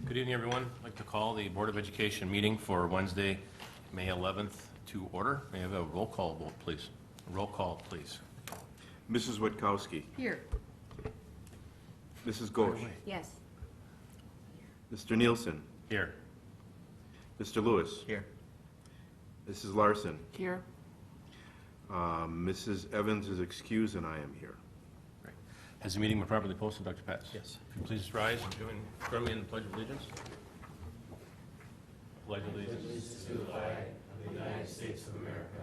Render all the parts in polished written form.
Good evening, everyone. I'd like to call the Board of Education meeting for Wednesday, May 11th to order. May I have a roll call vote, please? Roll call, please. Mrs. Witkowski. Here. Mrs. Ghosh. Yes. Mr. Nielsen. Here. Mr. Lewis. Here. Mrs. Larson. Here. Mrs. Evans is excused, and I am here. Great. Has the meeting been properly posted, Dr. Pats? Yes. If you please rise and join me in the Pledge of Allegiance. Pledge allegiance To the flag of the United States of America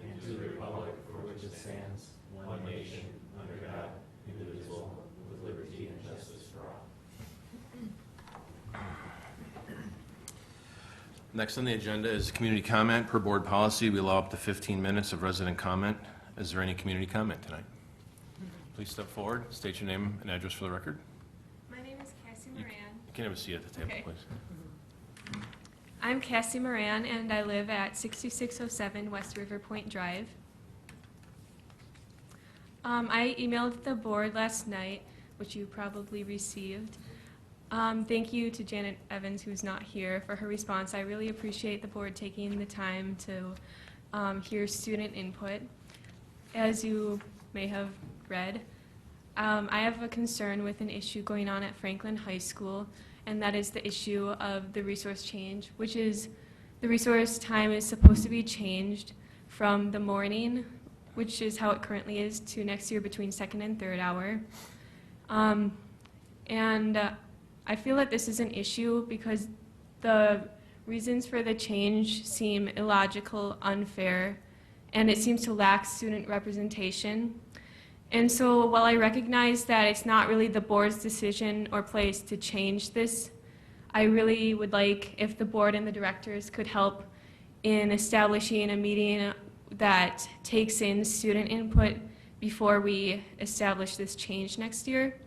and to the republic for which it stands, one nation, under God, indivisible, with liberty and justice for all. Next on the agenda is community comment. Per board policy, we allow up to 15 minutes of resident comment. Is there any community comment tonight? Please step forward, state your name and address for the record. My name is Cassie Moran. You can have a seat at the table, Okay. please. I'm Cassie Moran, and I live at 6607 West River Point Drive. I emailed the board last night, which you probably received. Thank you to Janet Evans, who's not here, for her response. I really appreciate the board taking the time to hear student input. As you may have read, I have a concern with an issue going on at Franklin High School, and that is the issue of the resource change, which is the resource time is supposed to be changed from the morning, which is how it currently is, to next year between second and third hour. I feel that this is an issue because the reasons for the change seem illogical, unfair, and it seems to lack student representation. And so while I recognize that it's not really the board's decision or place to change this, I really would like if the board and the directors could help in establishing a meeting that takes in student input before we establish this change next year.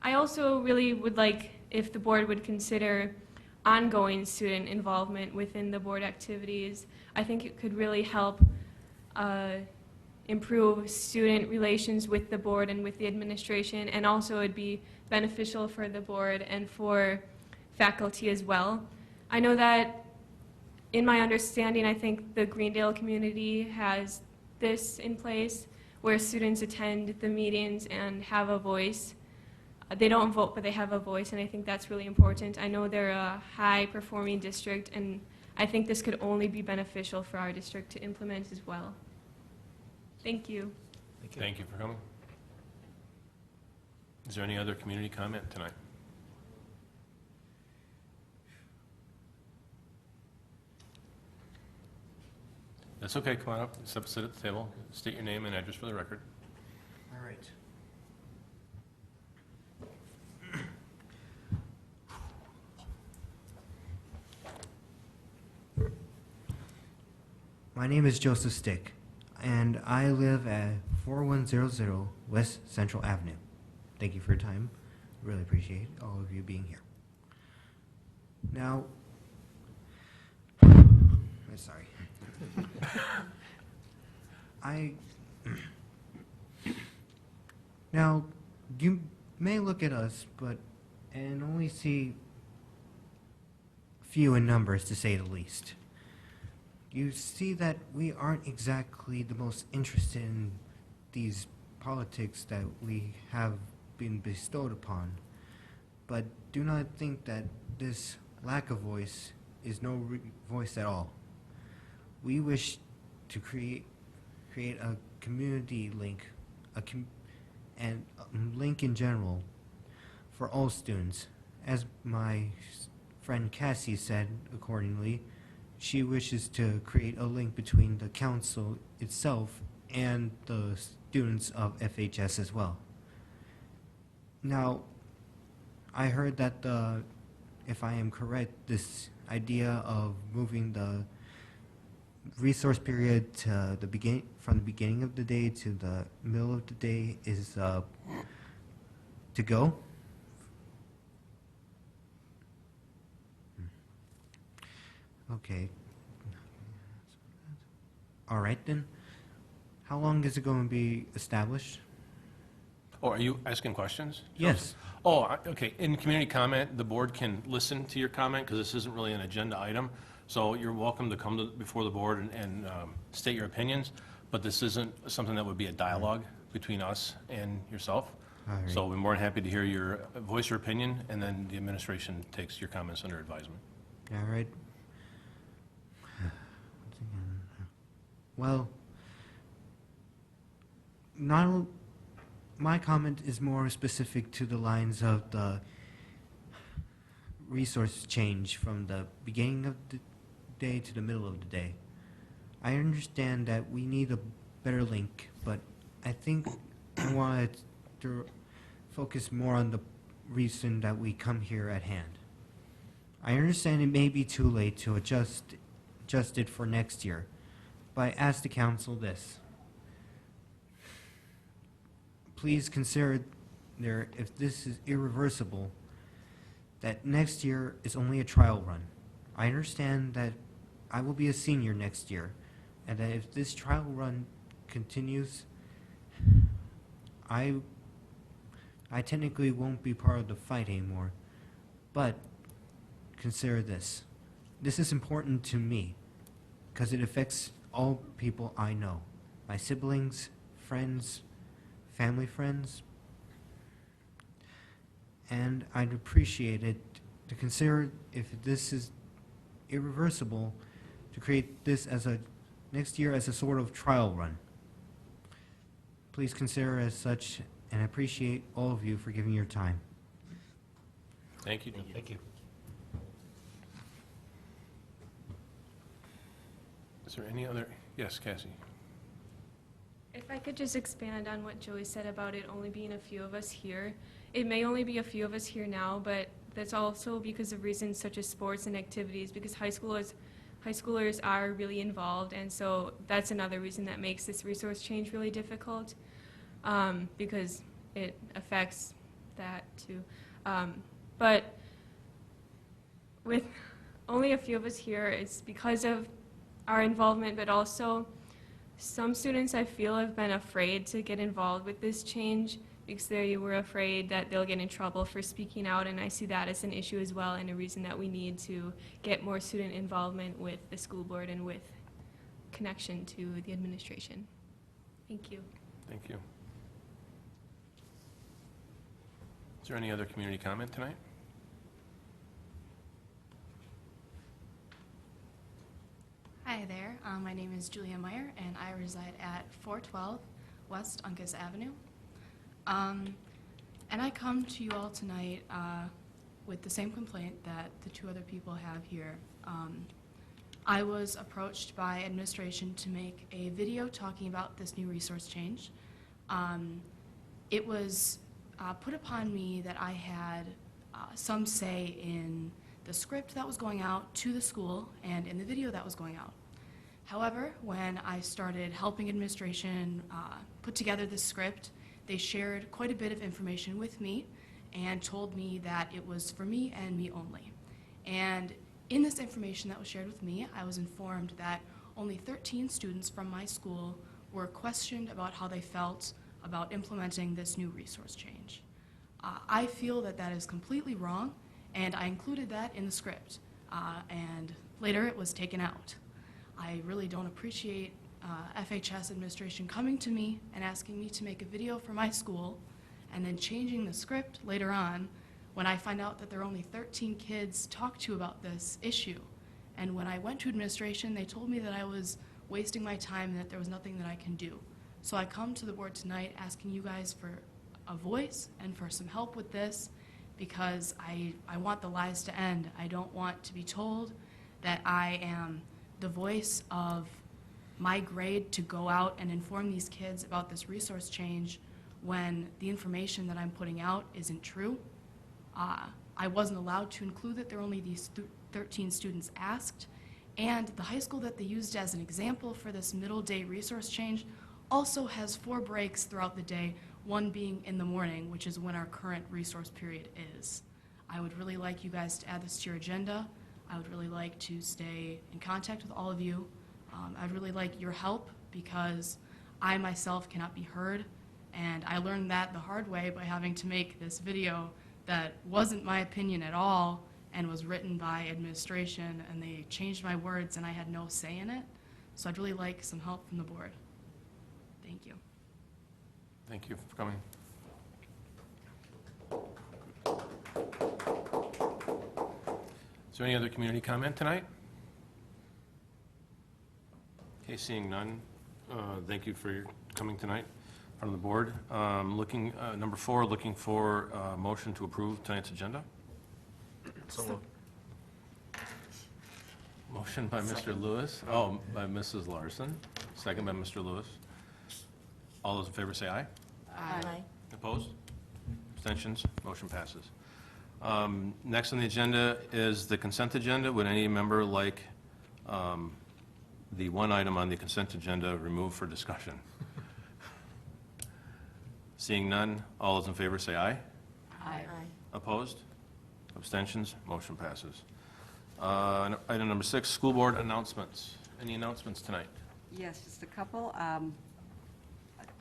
I also really would like if the board would consider ongoing student involvement within the board activities. I think it could really help improve student relations with the board and with the administration, and also it'd be beneficial for the board and for faculty as well. I know that in my understanding, I think the Greendale community has this in place where students attend the meetings and have a voice. They don't vote, but they have a voice, and I think that's really important. I know they're a high-performing district, and I think this could only be beneficial for our district to implement as well. Thank you. Thank you for coming. Is there any other community comment tonight? That's okay. Come on up. Sit at the table. State your name and address for the record. All right. My name is Joseph Stick, and I live at 4100 West Central Avenue. Thank you for your time. Really appreciate all of you being here. Now, I'm sorry. Now, you may look at us, and only see few in numbers, to say the least. You see that we aren't exactly the most interested in these politics that we have been bestowed upon, but do not think that this lack of voice is no voice at all. We wish to create a community link, and a link in general for all students. As my friend Cassie said, accordingly, she wishes to create a link between the council itself and the students of FHS as well. Now, I heard that if I am correct, this idea of moving the resource period to from the beginning of the day to the middle of the day is to go. Okay. All right then. How long is it going to be established? Oh, are you asking questions? Yes. Oh, okay. In community comment, the board can listen to your comment because this isn't really an agenda item. So you're welcome to come before the board and state your opinions, but this isn't something that would be a dialogue between us and yourself. All right. So we're more than happy to hear your, voice your opinion, and then the administration takes your comments under advisement. All right. Well, not, my comment is more specific to the lines of the resource change from the beginning of the day to the middle of the day. I understand that we need a better link, but I think I wanted to focus more on the reason that we come here at hand. I understand it may be too late to adjust it for next year, but I ask the council this. Please consider there, if this is irreversible, that next year is only a trial run. I understand that I will be a senior next year, and that if this trial run continues, I technically won't be part of the fight anymore. But consider this. This is important to me because it affects all people I know. My siblings, friends, family friends. And I'd appreciate it to consider, if this is irreversible, to create this as a next year as a sort of trial run. Please consider as such, and I appreciate all of you for giving your time. Thank you. Thank you. Is there any other? Yes, Cassie. If I could just expand on what Joey said about it only being a few of us here. It may only be a few of us here now, but that's also because of reasons such as sports and activities, because high schoolers are really involved, and so that's another reason that makes this resource change really difficult, because it affects that too. But with only a few of us here, it's because of our involvement, but also some students I feel have been afraid to get involved with this change because they were afraid that they'll get in trouble for speaking out, and I see that as an issue as well, and a reason that we need to get more student involvement with the school board and with connection to the administration. Thank you. Thank you. Is there any other community comment tonight? Hi there, my name is Julia Meyer, and I reside at 412 West Uncas Avenue. And I come to you all tonight with the same complaint that the two other people have here. I was approached by administration to make a video talking about this new resource change. It was put upon me that I had some say in the script that was going out to the school and in the video that was going out. However, when I started helping administration put together this script, they shared quite a bit of information with me and told me that it was for me and me only. And in this information that was shared with me, I was informed that only 13 students from my school were questioned about how they felt about implementing this new resource change. I feel that that is completely wrong, and I included that in the script, and later it was taken out. I really don't appreciate FHS administration coming to me and asking me to make a video for my school and then changing the script later on when I find out that there are only 13 kids talked to about this issue. And when I went to administration, they told me that I was wasting my time and that there was nothing that I can do. So I come to the board tonight asking you guys for a voice and for some help with this, because I want the lies to end. I don't want to be told that I am the voice of my grade to go out and inform these kids about this resource change when the information that I'm putting out isn't true. I wasn't allowed to include that there were only these 13 students asked, and the high school that they used as an example for this middle day resource change also has 4 breaks throughout the day, one being in the morning, which is when our current resource period is. I would really like you guys to add this to your agenda. I would really like to stay in contact with all of you. I'd really like your help, because I myself cannot be heard, and I learned that the hard way by having to make this video that wasn't my opinion at all and was written by administration, and they changed my words and I had no say in it. So I'd really like some help from the board. Thank you. Thank you for coming. Is there any other community comment tonight? Okay, seeing none, thank you for your coming tonight in front of the board. Number 4, looking for a motion to approve tonight's agenda. Motion by Mr. Lewis, by Mrs. Larson, second by Mr. Lewis. All those in favor say aye. Aye. Opposed? Abstentions? Motion passes. Next on the agenda is the consent agenda. Would any member like the one item on the consent agenda removed for discussion? Seeing none, all those in favor say aye. Aye. Opposed? Abstentions? Motion passes. Item number 6, school board announcements. Any announcements tonight? Yes, just a couple. I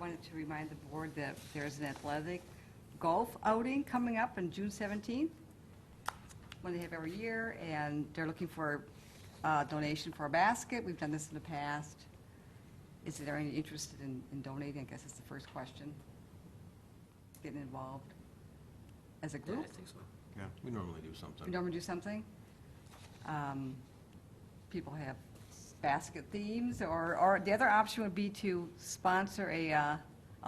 wanted to remind the board that there's an athletic golf outing coming up on June 17th, one they have every year, and they're looking for a donation for a basket. We've done this in the past. Is there any interest in donating? I guess that's the first question. Getting involved as a group? Yeah, we normally do something. We normally do something. People have basket themes, or the other option would be to sponsor a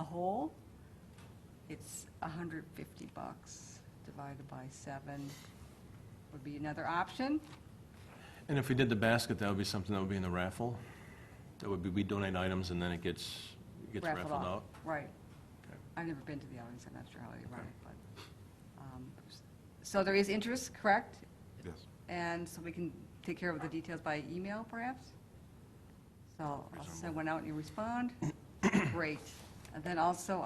hole. It's $150 divided by 7 would be another option. And if we did the basket, that would be something that would be in the raffle? That would be, we donate items and then it gets raffled off. out? Right. Okay. I've never been to the outings, I'm not sure how they run it, but, so there is interest, correct? Yes. And so we can take care of the details by email, perhaps? So I'll send one out and you respond. Great. And then also,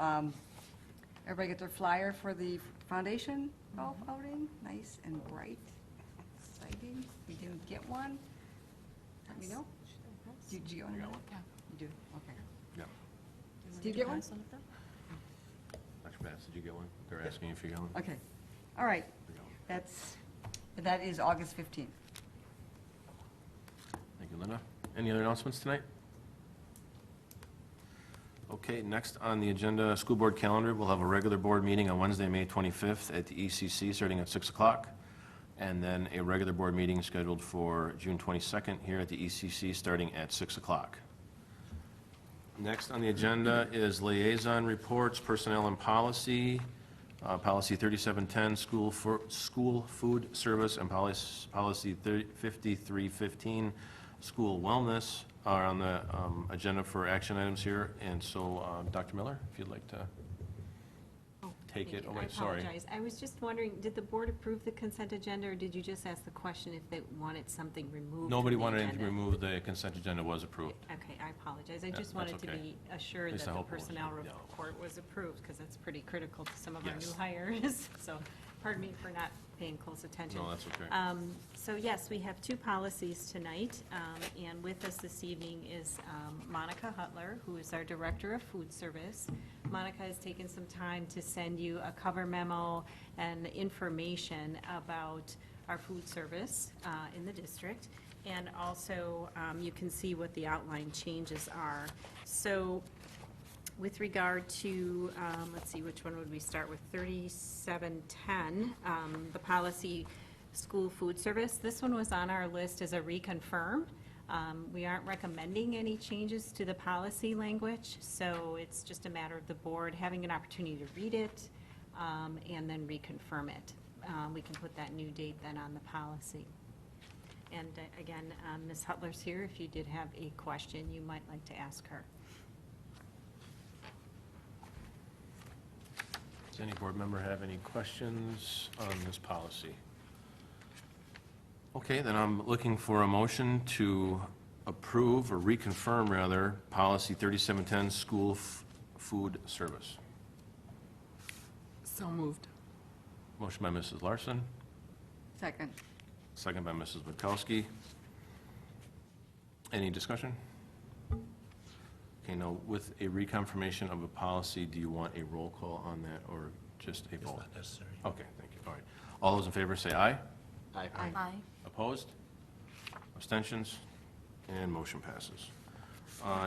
everybody get their flyer for the foundation golf outing, nice and bright, exciting. If you didn't get one, let me know. Did you get one? I got one. You do, okay. Yeah. Did you get one? Dr. Bass, did you get one? They're asking if you got one. Okay, all right, We got one. that is August 15th. Thank you, Linda. Any other announcements tonight? Okay, next on the agenda, school board calendar, we'll have a regular board meeting on Wednesday, May 25th at the ECC, starting at 6 o'clock, and then a regular board meeting scheduled for June 22nd here at the ECC, starting at 6 o'clock. Next on the agenda is liaison reports, personnel and policy, policy 3710, school food service, and policy 5315, school wellness, are on the agenda for action items here. And so, Dr. Miller, if you'd like to take Thank it. you. Oh, wait, sorry. I apologize. I was just wondering, did the board approve the consent agenda, or did you just ask the question if they wanted something removed? Nobody from the wanted anything agenda? removed. The consent agenda was approved. Okay, I apologize. I Yeah, just that's wanted to okay. be At assured least that I the hope it was, personnel yeah. report was approved, because that's pretty critical to some of our Yes. new hires. So, pardon me for not paying close attention. No, that's okay. So yes, we have 2 policies tonight, and with us this evening is Monica Hutler, who is our Director of Food Service. Monica has taken some time to send you a cover memo and information about our food service in the district, and also you can see what the outline changes are. So with regard to, let's see, which one would we start with? 3710, the policy school food service. This one was on our list as a reconfirm. We aren't recommending any changes to the policy language, so it's just a matter of the board having an opportunity to read it and then reconfirm it. We can put that new date then on the policy. And again, Ms. Hutler's here. If you did have a question, you might like to ask her. Does any board member have any questions on this policy? Okay, then I'm looking for a motion to approve, or reconfirm rather, policy 3710, school food service. So moved. Motion by Mrs. Larson, Second. second by Mrs. Witkowski. Any discussion? Okay, now, with a reconfirmation of a policy, do you want a roll call on that, or just a It's vote? not necessary. Okay, thank you, all right. All those in favor say aye. Aye. Opposed? Abstentions? And motion passes.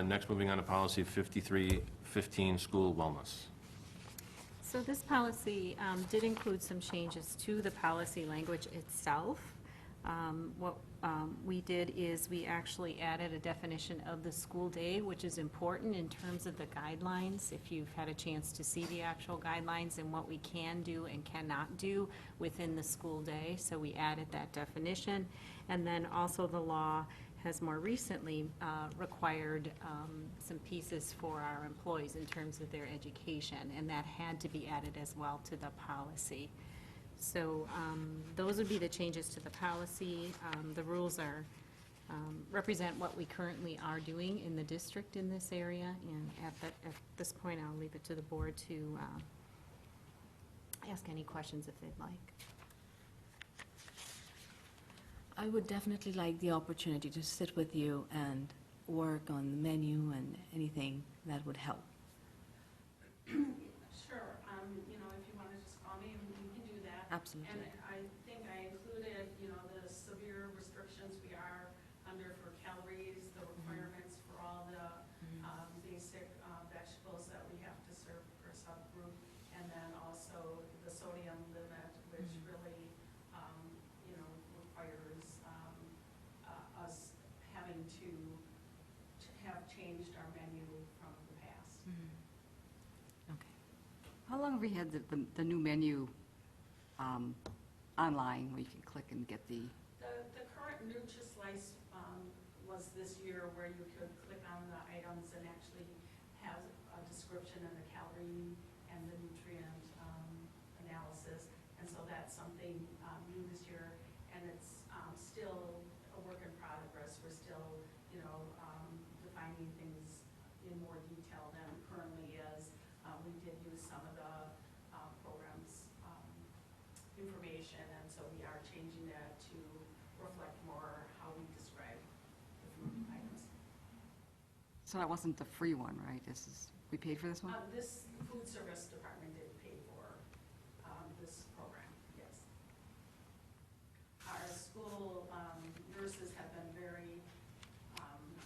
Next, moving on to policy 5315, school wellness. So this policy did include some changes to the policy language itself. What we did is we actually added a definition of the school day, which is important in terms of the guidelines, if you've had a chance to see the actual guidelines and what we can do and cannot do within the school day. So we added that definition. And then also the law has more recently required some pieces for our employees in terms of their education, and that had to be added as well to the policy. So those would be the changes to the policy. The rules are, represent what we currently are doing in the district in this area, and at this point, I'll leave it to the board to ask any questions if they'd like. I would definitely like the opportunity to sit with you and work on the menu and anything that would help. Sure, if you want to just call me, we can do that. Absolutely. And I think I included, the severe restrictions we are under for calories, the requirements for all the basic vegetables that we have to serve per subgroup, and then also the sodium limit, which really, requires us having to have changed our menu from the past. Okay. How long have we had the new menu online where you can click and get the, The current NutriSlice was this year where you could click on the items and actually have a description and the calorie and the nutrient analysis. And so that's something new this year, and it's still a work in progress. We're still, defining things in more detail than currently is. We did use some of the programs information, and so we are changing that to reflect more how we describe the food items. so that wasn't the free one, right? We paid for this one? This food service department did pay for this program, yes. Our school nurses have been very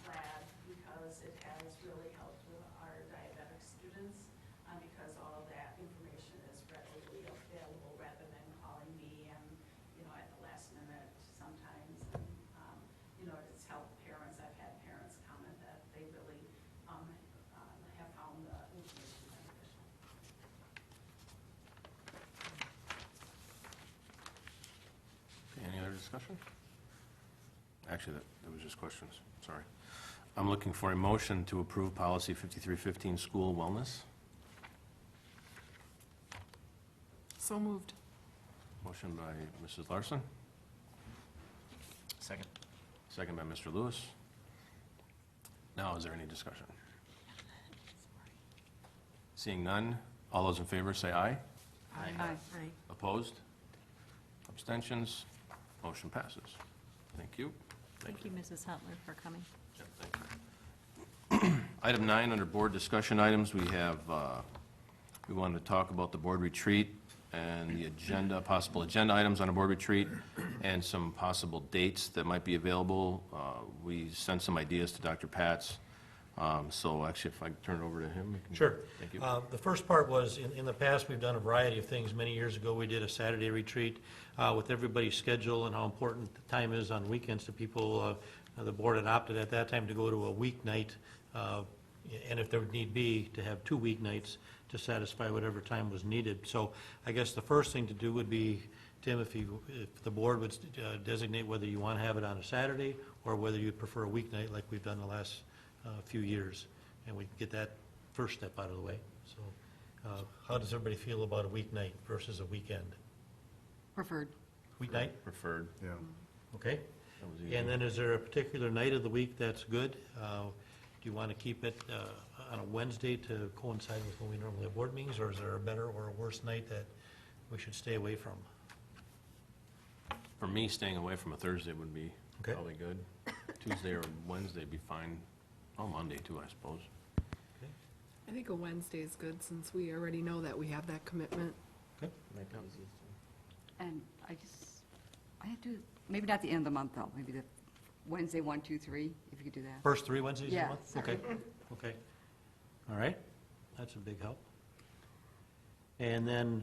glad because it has really helped with our diabetic students because all of that information is readily available rather than calling me and, at the last minute sometimes. And, it's helped parents. I've had parents comment that they really have found the information beneficial. Okay, any other discussion? Actually, that was just questions, sorry. I'm looking for a motion to approve policy 5315, school wellness. So moved. Motion by Mrs. Larson, Second. second by Mr. Lewis. Now, is there any discussion? Seeing none, all those in favor say aye. Aye. Opposed? Abstentions? Motion passes. Thank you. Thank you, Mrs. Hutler, for coming. Yeah, thank you. Item 9, under board discussion items, we have, we wanted to talk about the board retreat and the agenda, possible agenda items on a board retreat, and some possible dates that might be available. We sent some ideas to Dr. Pats, so actually, if I could turn it over to him. we can- Sure. Thank you. The first part was, in the past, we've done a variety of things. Many years ago, we did a Saturday retreat with everybody's schedule and how important the time is on weekends to people. The board had opted at that time to go to a weeknight, and if there would need be, to have 2 weeknights to satisfy whatever time was needed. So I guess the first thing to do would be, Tim, if the board would designate whether you want to have it on a Saturday or whether you'd prefer a weeknight like we've done the last few years, and we can get that first step out of the way. So how does everybody feel about a weeknight versus a weekend? Preferred. Weeknight, Preferred. Yeah. okay? That was easy. And then is there a particular night of the week that's good? Do you want to keep it on a Wednesday to coincide with when we normally have board meetings, or is there a better or a worse night that we should stay away from? For me, staying away from a Thursday would be Okay. probably good. Tuesday or Wednesday would be fine. Oh, Monday too, I suppose. I think a Wednesday is good, since we already know that we have that commitment. Okay. And I have to, maybe not the end of the month, though, maybe the Wednesday, 1, 2, 3, if you could do that. First 3 Wednesdays of the Yeah, month? sorry. Okay, okay. All right, that's a big help. And then,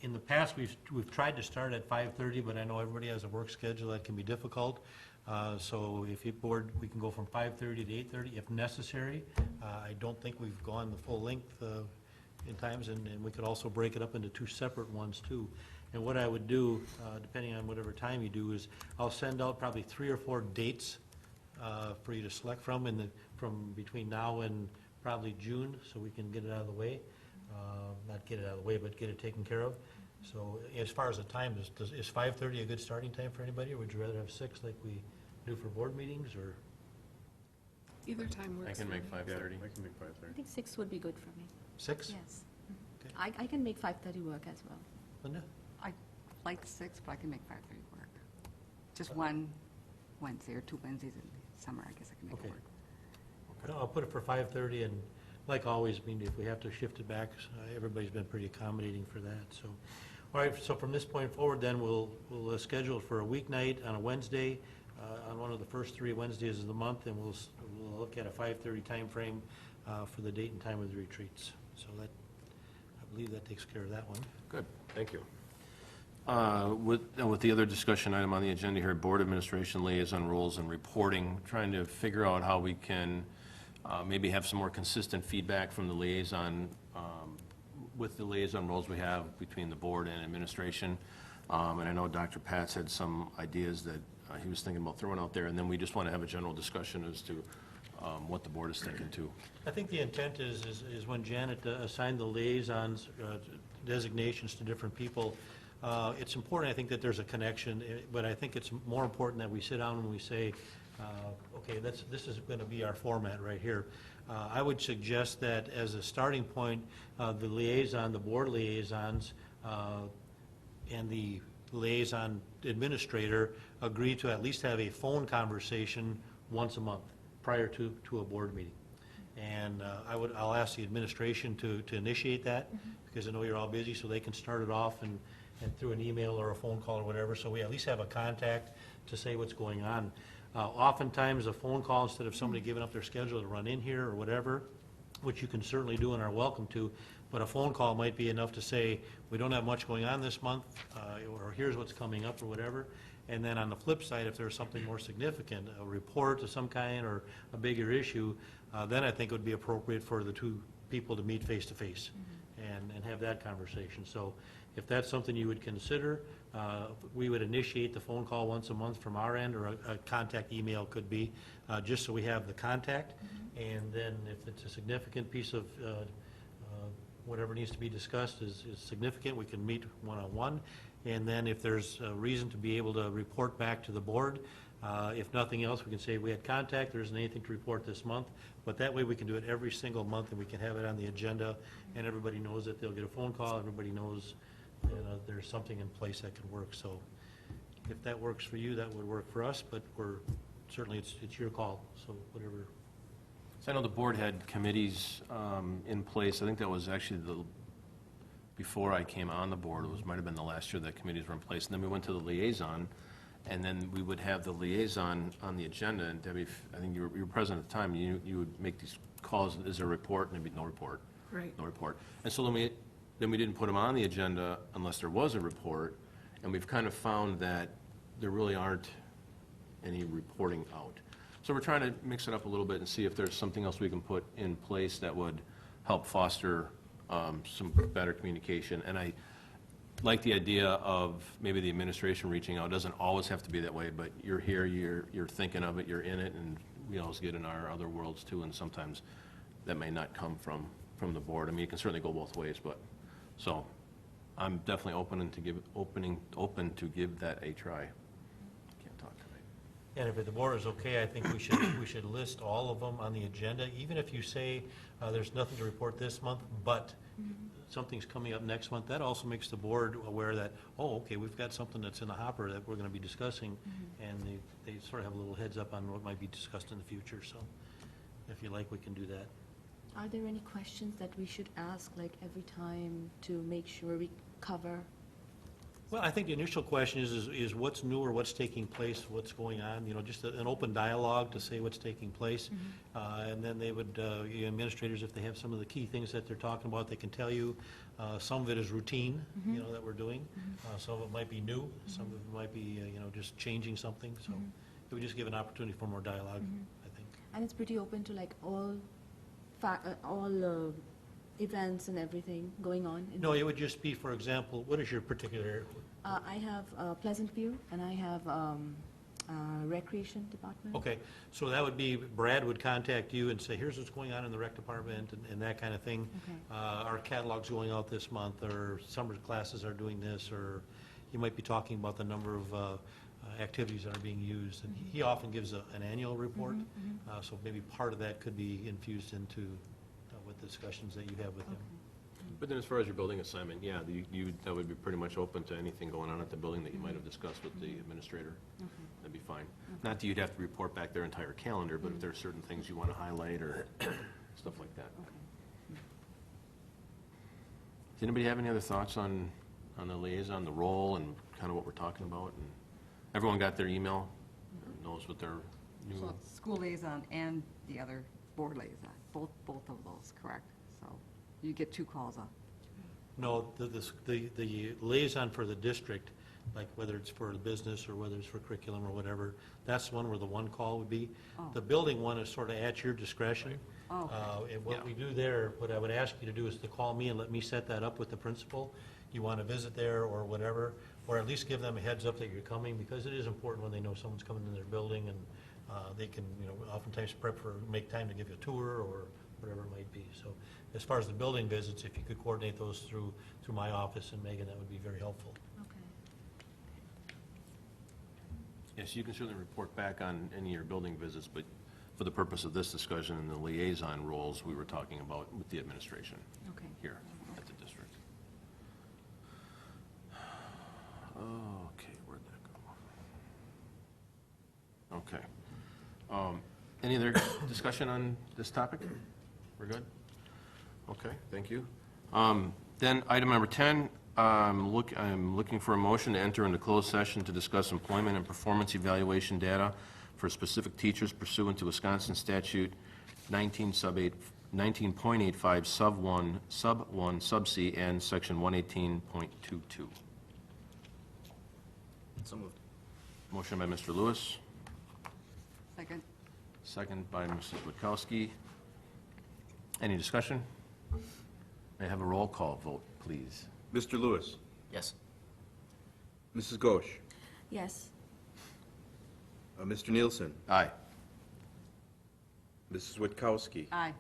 in the past, we've tried to start at 5:30, but I know everybody has a work schedule that can be difficult. So if you board, we can go from 5:30 to 8:30 if necessary. I don't think we've gone the full length in times, and we could also break it up into 2 separate ones too. And what I would do, depending on whatever time you do, is I'll send out probably 3 or 4 dates for you to select from from between now and probably June, so we can get it out of the way. Not get it out of the way, but get it taken care of. So as far as the time, is 5:30 a good starting time for anybody, or would you rather have 6 like we do for board meetings, or? Either time I works. can for make me. 5:30. I can make I 5:30. think 6 would be good for me. 6? Yes. Okay. I can make 5:30 work as well. Linda? I like 6, but I can make 5:30 work. Just one Wednesday or 2 Wednesdays in the summer, I guess I can make it Okay. work. No, I'll put it for 5:30, and like always, I mean, if we have to shift it back, everybody's been pretty accommodating for that, so. All right, so from this point forward, then, we'll schedule it for a weeknight on a Wednesday, on one of the first 3 Wednesdays of the month, and we'll look at a 5:30 timeframe for the date and time of the retreats. So that, I believe that takes care of that one. Good, thank you. With the other discussion item on the agenda here, board administration liaison roles and reporting, trying to figure out how we can maybe have some more consistent feedback from the liaison, with the liaison roles we have between the board and administration. And I know Dr. Pats had some ideas that he was thinking about throwing out there, and then we just want to have a general discussion as to what the board is thinking too. I think the intent is when Janet assigned the liaisons designations to different people, it's important, I think, that there's a connection, but I think it's more important that we sit down and we say, okay, this is going to be our format right here. I would suggest that as a starting point, the board liaisons, and the liaison administrator agree to at least have a phone conversation once a month prior to a board meeting. And I'll ask the administration to initiate that, because I know you're all busy, so they can start it off and through an email or a phone call or whatever, so we at least have a contact to say what's going on. Oftentimes, a phone call, instead of somebody giving up their schedule to run in here or whatever, which you can certainly do and are welcome to, but a phone call might be enough to say, we don't have much going on this month, or here's what's coming up or whatever. And then on the flip side, if there's something more significant, a report of some kind or a bigger issue, then I think it would be appropriate for the 2 people to meet face-to-face and have that conversation. So if that's something you would consider, we would initiate the phone call once a month from our end, or a contact email could be, just so we have the contact. And then if it's a significant piece of whatever needs to be discussed is significant, we can meet one-on-one. And then if there's a reason to be able to report back to the board, if nothing else, we can say we had contact, there isn't anything to report this month. But that way we can do it every single month, and we can have it on the agenda, and everybody knows that they'll get a phone call, everybody knows there's something in place that can work. So if that works for you, that would work for us, but certainly it's your call, so whatever. So I know the board had committees in place. I think that was actually before I came on the board. It might have been the last year that committees were in place. And then we went to the liaison, and then we would have the liaison on the agenda. And Debbie, I think you were present at the time. You would make these calls. Is there a report? And there'd be no report. Right. No report. And so then we didn't put them on the agenda unless there was a report. And we've kind of found that there really aren't any reporting out. So we're trying to mix it up a little bit and see if there's something else we can put in place that would help foster some better communication. And I like the idea of maybe the administration reaching out. It doesn't always have to be that way, but you're here, you're thinking of it, you're in it, and we always get in our other worlds too, and sometimes that may not come from the board. I mean, it can certainly go both ways, but, so I'm definitely open to give that a try. Can't talk tonight. And if the board is okay, I think we should list all of them on the agenda, even if you say there's nothing to report this month, but something's coming up next month. That also makes the board aware that, oh, okay, we've got something that's in the hopper that we're going to be discussing, and they sort of have a little heads up on what might be discussed in the future. So if you like, we can do that. Are there any questions that we should ask, like, every time to make sure we cover? Well, I think the initial question is what's new or what's taking place, what's going on, just an open dialogue to say what's taking place. And then they would, administrators, if they have some of the key things that they're talking about, they can tell you. Some of it is routine, that we're doing. Some of it might be new, some of it might be, just changing something. So it would just give an opportunity for more dialogue, I think. And it's pretty open to, like, all events and everything going on? No, it would just be, for example, what is your particular, I have Pleasant View, and I have Recreation Department. okay, so that would be, Brad would contact you and say, here's what's going on in the rec department and that kind of thing. Okay. Our catalog's going out this month, or summer classes are doing this, or you might be talking about the number of activities that are being used. And he often gives an annual report, so maybe part of that could be infused into what discussions that you have with him. But then as far as your building assignment, yeah, that would be pretty much open to anything going on at the building that you might have discussed with the administrator. That'd be fine. Not that you'd have to report back their entire calendar, but if there are certain things you want to highlight or stuff like that. Does anybody have any other thoughts on the liaison, the role, and kind of what we're talking about? And everyone got their email, knows what their new... So it's school liaison and the other board liaison, both of those, correct? So you get 2 calls on. No, the liaison for the district, like whether it's for the business or whether it's for curriculum or whatever, that's the one where the one call would be. Oh. The building one is sort of at your discretion. Oh, okay. And what we do there, what I would ask you to do is to call me and let me set that up with the principal. You want to visit there or whatever, or at least give them a heads up that you're coming, because it is important when they know someone's coming in their building, and they can, oftentimes make time to give you a tour or whatever it might be. So as far as the building visits, if you could coordinate those through my office and Megan, that would be very helpful. Okay. Yes, you can certainly report back on any of your building visits, but for the purpose of this discussion and the liaison roles, we were talking about with the administration Okay. here at the district. Okay, where'd that go? Okay. Any other discussion on this topic? We're good? Okay, thank you. Then item number 10, I'm looking for a motion to enter into closed session to discuss employment and performance evaluation data for specific teachers pursuant to Wisconsin Statute 19.85 sub 1 sub C and section 118.22. So moved. Motion by Mr. Lewis, Second. second by Mrs. Witkowski. Any discussion? May I have a roll call vote, please? Mr. Lewis, Yes. Mrs. Ghosh, Yes. Mr. Nielsen, Aye. Mrs. Witkowski, Aye.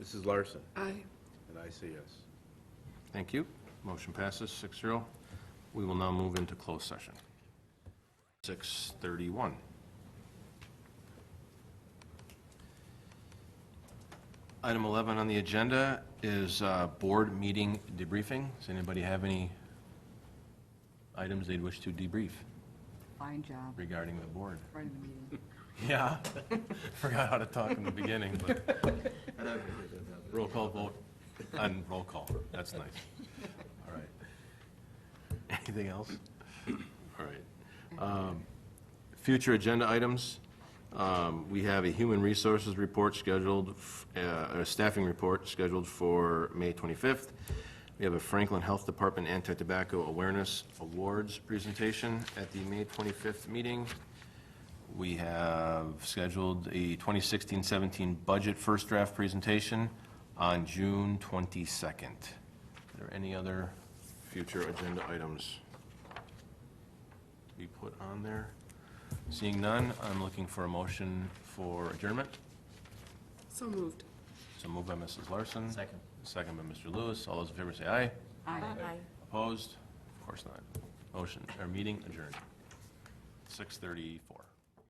Mrs. Larson, Aye. and I say yes. Thank you. Motion passes 6-0. We will now move into closed session. 6:31. Item 11 on the agenda is board meeting debriefing. Does anybody have any items they'd wish to debrief Fine job. regarding the board? Right in the meeting. Yeah, forgot how to talk in the beginning, but roll call vote on roll call. That's nice. All right. Anything else? All right. Future agenda items. We have a human resources report scheduled, a staffing report scheduled for May 25th. We have a Franklin Health Department Anti-Tobacco Awareness Awards presentation at the May 25th meeting. We have scheduled a 2016-17 budget first draft presentation on June 22nd. Are there any other future agenda items to be put on there? Seeing none, I'm looking for a motion for adjournment. So moved. So moved by Mrs. Larson. Second. Second by Mr. Lewis. All those in favor say aye. Aye. Opposed? Of course not. Motion, or meeting adjourned. 6:34.